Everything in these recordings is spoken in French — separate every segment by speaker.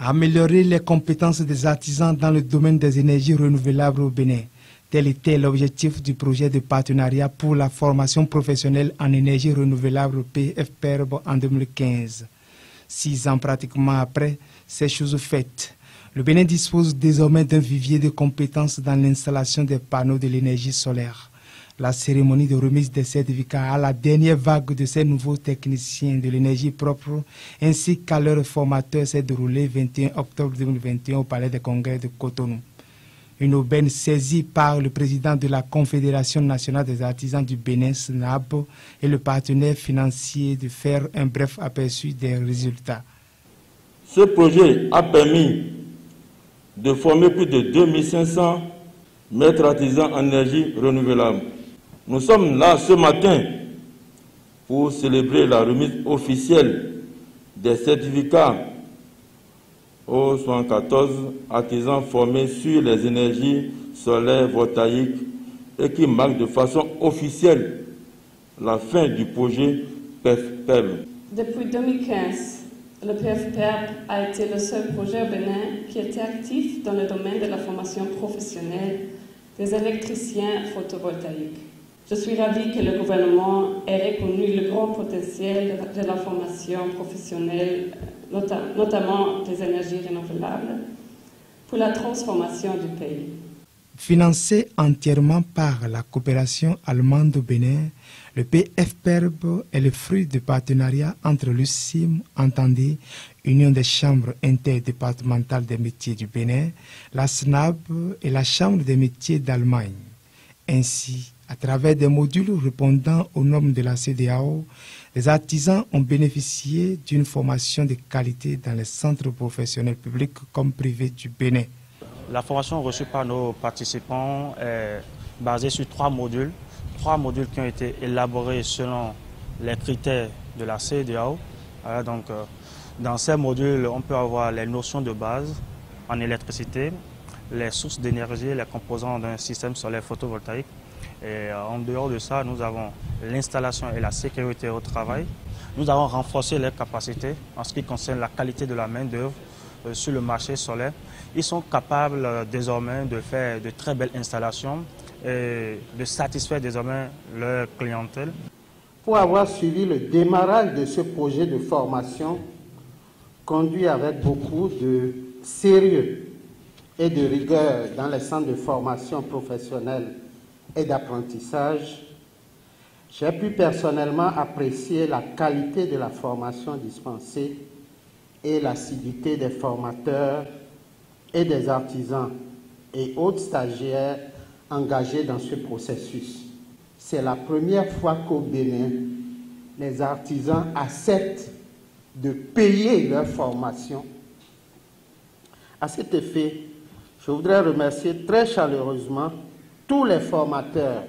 Speaker 1: Améliorer les compétences des artisans dans le domaine des énergies renouvelables au Bénin. Tel était l'objectif du projet de partenariat pour la formation professionnelle en énergie renouvelable PFPERB en 2015. 6 ans pratiquement après, c'est chose faite. Le Bénin dispose désormais d'un vivier de compétences dans l'installation des panneaux de l'énergie solaire. La cérémonie de remise des certificats à la dernière vague de ces nouveaux techniciens de l'énergie propre ainsi qu'à leurs formateurs s'est déroulée le 21 octobre 2021 au Palais des Congrès de Cotonou. Une aubaine saisie par le président de la Confédération nationale des artisans du Bénin, SNAB, et le partenaire financier de faire un bref aperçu des résultats.
Speaker 2: Ce projet a permis de former plus de 2500 maîtres artisans en énergie renouvelable. Nous sommes là ce matin pour célébrer la remise officielle des certificats aux 74 artisans formés sur les énergies solaires voltaïques et qui marquent de façon officielle la fin du projet PFPERB.
Speaker 3: Depuis 2015, le PFPERB a été le seul projet au Bénin qui était actif dans le domaine de la formation professionnelle des électriciens photovoltaïques. Je suis ravie que le gouvernement ait reconnu le grand potentiel de la formation professionnelle, notamment des énergies renouvelables, pour la transformation du pays.
Speaker 1: Financé entièrement par la coopération allemande au Bénin, le PFPERB est le fruit du partenariat entre l'UCIM, entendez, Union des chambres interdépartementales des métiers du Bénin, la SNAB et la Chambre des métiers d'Allemagne. Ainsi, à travers des modules répondant aux normes de la CEDEAO, les artisans ont bénéficié d'une formation de qualité dans les centres professionnels publics comme privés du Bénin.
Speaker 4: La formation reçue par nos participants est basée sur 3 modules. 3 modules qui ont été élaborés selon les critères de la CEDEAO. Dans ces modules, on peut avoir les notions de base en électricité, les sources d'énergie, les composants d'un système solaire photovoltaïque. Et en dehors de ça, nous avons l'installation et la sécurité au travail. Nous avons renforcé leurs capacités en ce qui concerne la qualité de la main-d'œuvre sur le marché solaire. Ils sont capables désormais de faire de très belles installations et de satisfaire désormais leur clientèle.
Speaker 5: Pour avoir suivi le démarrage de ce projet de formation, conduit avec beaucoup de sérieux et de rigueur dans les centres de formation professionnelle et d'apprentissage, j'ai pu personnellement apprécier la qualité de la formation dispensée et l'assiduité des formateurs et des artisans et autres stagiaires engagés dans ce processus. C'est la première fois qu'au Bénin, les artisans acceptent de payer leur formation. À cet effet, je voudrais remercier très chaleureusement tous les formateurs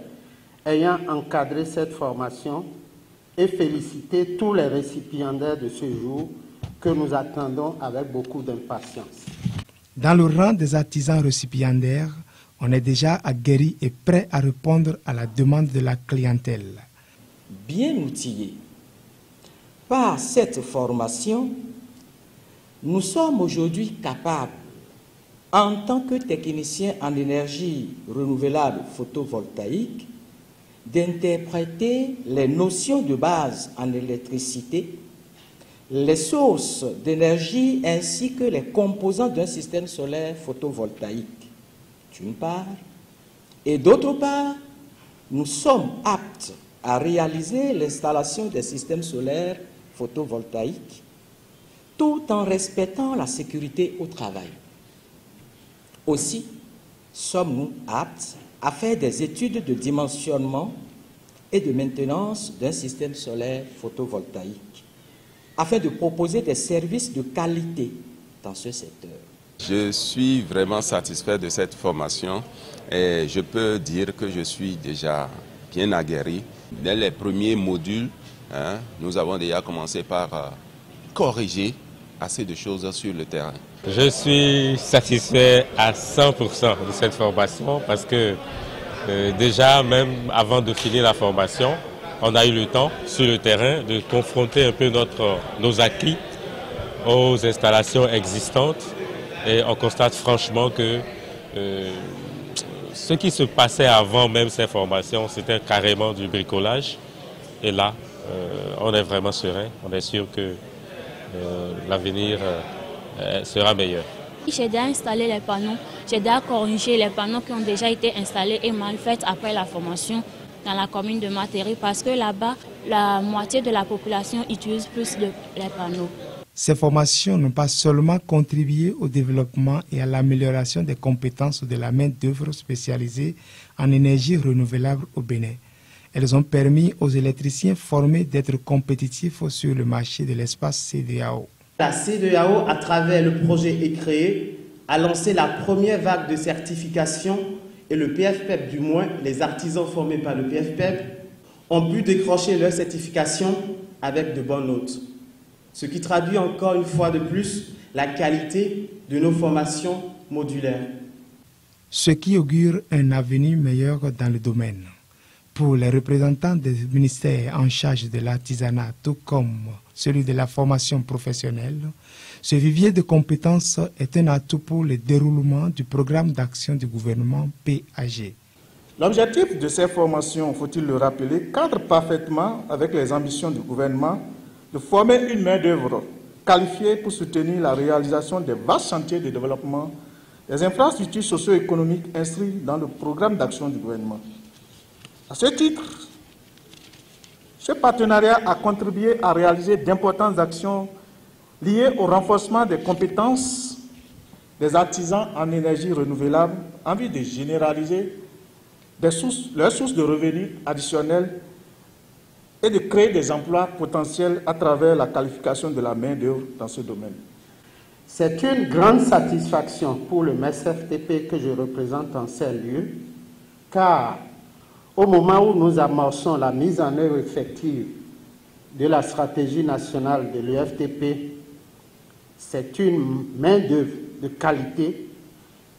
Speaker 5: ayant encadré cette formation et féliciter tous les récipiendaires de ce jour que nous attendons avec beaucoup d'impatience.
Speaker 1: Dans le rang des artisans récipiendaires, on est déjà aguerri et prêt à répondre à la demande de la clientèle.
Speaker 6: Bien outillés par cette formation, nous sommes aujourd'hui capables, en tant que techniciens en énergie renouvelable photovoltaïque, d'interpréter les notions de base en électricité, les sources d'énergie ainsi que les composants d'un système solaire photovoltaïque, d'une part, et d'autre part, nous sommes aptes à réaliser l'installation des systèmes solaires photovoltaïques tout en respectant la sécurité au travail. Aussi, sommes-nous aptes à faire des études de dimensionnement et de maintenance d'un système solaire photovoltaïque afin de proposer des services de qualité dans ce secteur.
Speaker 7: Je suis vraiment satisfait de cette formation et je peux dire que je suis déjà bien aguerri. Dès les premiers modules, nous avons déjà commencé par corriger assez de choses sur le terrain.
Speaker 8: Je suis satisfait à 100% de cette formation parce que déjà, même avant de finir la formation, on a eu le temps sur le terrain de confronter un peu nos acquis aux installations existantes et on constate franchement que ce qui se passait avant même ces formations, c'était carrément du bricolage. Et là, on est vraiment serein, on est sûr que l'avenir sera meilleur.
Speaker 9: J'ai déjà installé les panneaux, j'ai déjà corrigé les panneaux qui ont déjà été installés et mal faits après la formation dans la commune de Materi parce que là-bas, la moitié de la population utilise plus les panneaux.
Speaker 1: Ces formations n'ont pas seulement contribué au développement et à l'amélioration des compétences de la main-d'œuvre spécialisée en énergie renouvelable au Bénin. Elles ont permis aux électriciens formés d'être compétitifs sur le marché de l'espace CEDEAO.
Speaker 10: La CEDEAO, à travers le projet ECREE, a lancé la première vague de certification et le PFPEP, du moins les artisans formés par le PFPEP, ont pu décrocher leur certification avec de bonnes notes. Ce qui traduit encore une fois de plus la qualité de nos formations modulaires.
Speaker 1: Ce qui augure un avenir meilleur dans le domaine. Pour les représentants des ministères en charge de l'artisanat, tout comme celui de la formation professionnelle, ce vivier de compétences est un atout pour le déroulement du programme d'action du gouvernement PAG.
Speaker 11: L'objectif de ces formations, faut-il le rappeler, cadre parfaitement avec les ambitions du gouvernement de former une main-d'œuvre qualifiée pour soutenir la réalisation des vastes chantiers de développement des infrastructures socio-économiques inscrits dans le programme d'action du gouvernement. À ce titre, ce partenariat a contribué à réaliser d'importantes actions liées au renforcement des compétences des artisans en énergie renouvelable en vue de généraliser leurs sources de revenus additionnels et de créer des emplois potentiels à travers la qualification de la main-d'œuvre dans ce domaine.
Speaker 5: C'est une grande satisfaction pour le MES-FTP que je représente en ces lieux, car au moment où nous amorçons la mise en œuvre effective de la stratégie nationale de l'UFTP, c'est une main-d'œuvre de qualité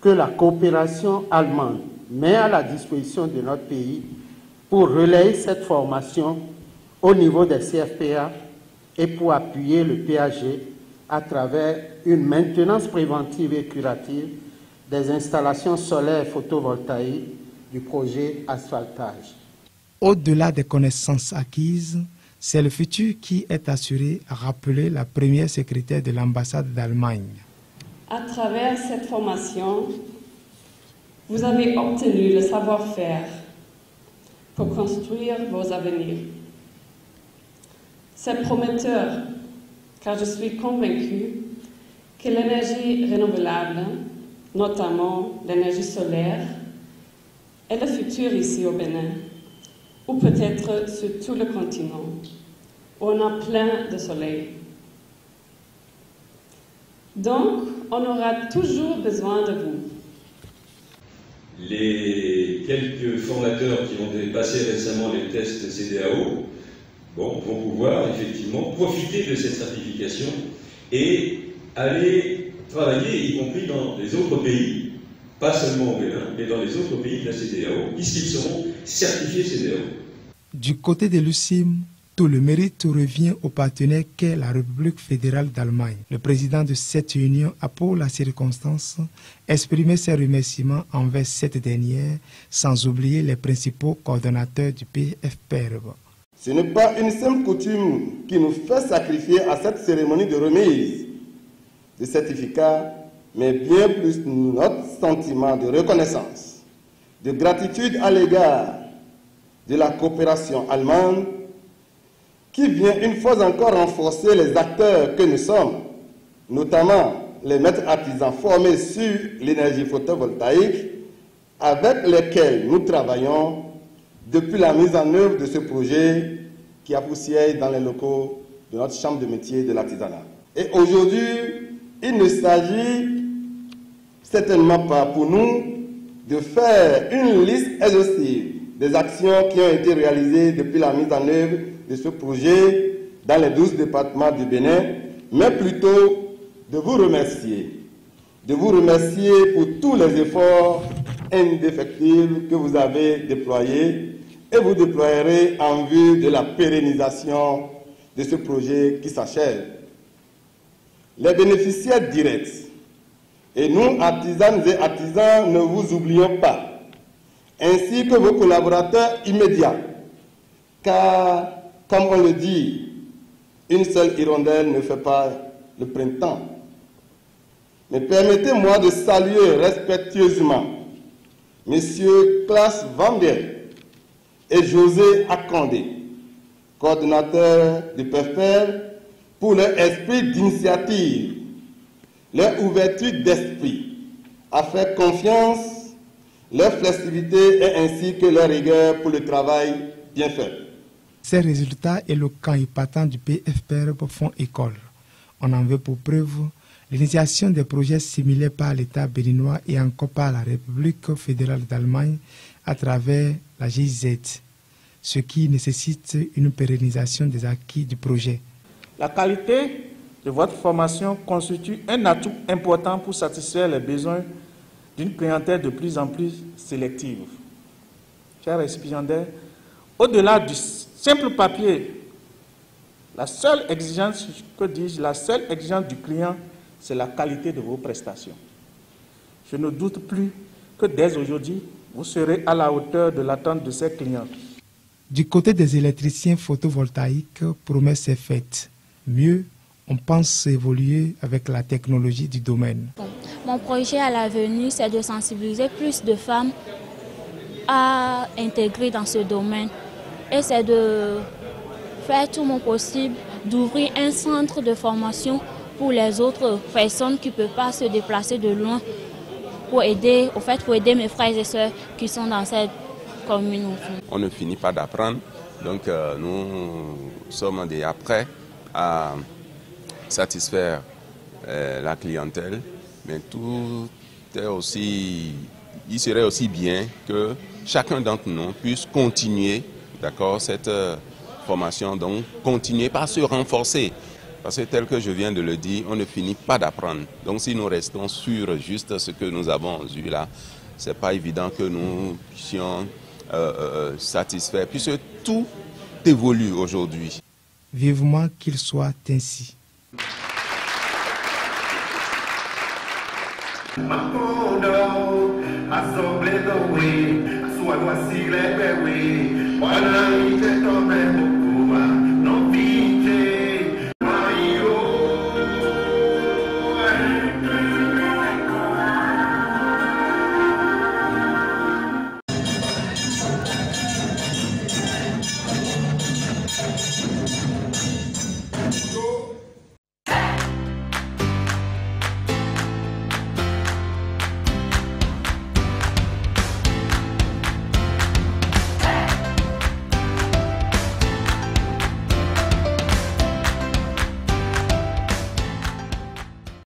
Speaker 5: que la coopération allemande met à la disposition de notre pays pour relayer cette formation au niveau des CFPA et pour appuyer le PAG à travers une maintenance préventive et curative des installations solaires photovoltaïques du projet asphaltage.
Speaker 1: Au-delà des connaissances acquises, c'est le futur qui est assuré, a rappelé la première secrétaire de l'ambassade d'Allemagne.
Speaker 3: À travers cette formation, vous avez obtenu le savoir-faire pour construire vos avenirs. C'est prometteur, car je suis convaincue que l'énergie renouvelable, notamment l'énergie solaire, est le futur ici au Bénin, ou peut-être sur tout le continent, où on a plein de soleil. Donc, on aura toujours besoin de vous.
Speaker 12: Les quelques formateurs qui ont passé récemment les tests CEDEAO vont pouvoir effectivement profiter de cette certification et aller travailler, y compris dans les autres pays, pas seulement au Bénin, mais dans les autres pays de la CEDEAO, puisqu'ils seront certifiés CEDEAO.
Speaker 1: Du côté de l'UCIM, tout le mérite revient au partenaire qu'est la République fédérale d'Allemagne. Le président de cette union a, pour la circonstance, exprimé ses remerciements envers cette dernière, sans oublier les principaux coordonnateurs du PFPERB.
Speaker 13: Ce n'est pas une simple coutume qui nous fait sacrifier à cette cérémonie de remise de certificats, mais bien plus notre sentiment de reconnaissance, de gratitude à l'égard de la coopération allemande qui vient une fois encore renforcer les acteurs que nous sommes, notamment les maîtres artisans formés sur l'énergie photovoltaïque avec lesquels nous travaillons depuis la mise en œuvre de ce projet qui a pour siège dans les locaux de notre chambre de métier de l'artisanat. Et aujourd'hui, il ne s'agit certainement pas pour nous de faire une liste exhaustive des actions qui ont été réalisées depuis la mise en œuvre de ce projet dans les 12 départements du Bénin, mais plutôt de vous remercier pour tous les efforts indéfectibles que vous avez déployés et vous déployerez en vue de la pérennisation de ce projet qui s'achève. les bénéficiaires directs. Et nous, artisanes et artisans, ne vous oublions pas, ainsi que vos collaborateurs immédiats. Car, comme on le dit, une seule hirondelle ne fait pas le printemps. Mais permettez-moi de saluer respectueusement Messieurs Klaas Van Der et José Akandé, coordonnateurs du PEFPER, pour leur esprit d'initiative, leur ouverture d'esprit, à faire confiance, leur flexibilité et ainsi que leur rigueur pour le travail bien fait.
Speaker 1: Ces résultats éloquents et patents du PFPR font école. On en veut pour preuve l'initiation des projets similaires par l'État béninois et encore par la République fédérale d'Allemagne à travers la GIZ, ce qui nécessite une pérennisation des acquis du projet.
Speaker 11: La qualité de votre formation constitue un atout important pour satisfaire les besoins d'une clientèle de plus en plus sélective. Chers récipiendaires, au-delà du simple papier, la seule exigence, que dis-je, la seule exigence du client, c'est la qualité de vos prestations. Je ne doute plus que dès aujourd'hui, vous serez à la hauteur de l'attente de ces clients.
Speaker 1: Du côté des électriciens photovoltaïques, promesse est faite. Mieux, on pense évoluer avec la technologie du domaine.
Speaker 9: Mon projet à l'avenir, c'est de sensibiliser plus de femmes à intégrer dans ce domaine. Et c'est de faire tout mon possible, d'ouvrir un centre de formation pour les autres personnes qui ne peuvent pas se déplacer de loin, pour aider mes frères et sœurs qui sont dans cette commune.
Speaker 7: On ne finit pas d'apprendre, donc nous sommes déjà prêts à satisfaire la clientèle, mais tout est aussi, il serait aussi bien que chacun d'entre nous puisse continuer, d'accord, cette formation, donc continuer par se renforcer. Parce que tel que je viens de le dire, on ne finit pas d'apprendre. Donc si nous restons sur juste ce que nous avons vu là, ce n'est pas évident que nous puissions satisfaire, puisque tout évolue aujourd'hui.
Speaker 1: Vivement qu'il soit ainsi.
Speaker 14: Assemblée de oui, soit voici les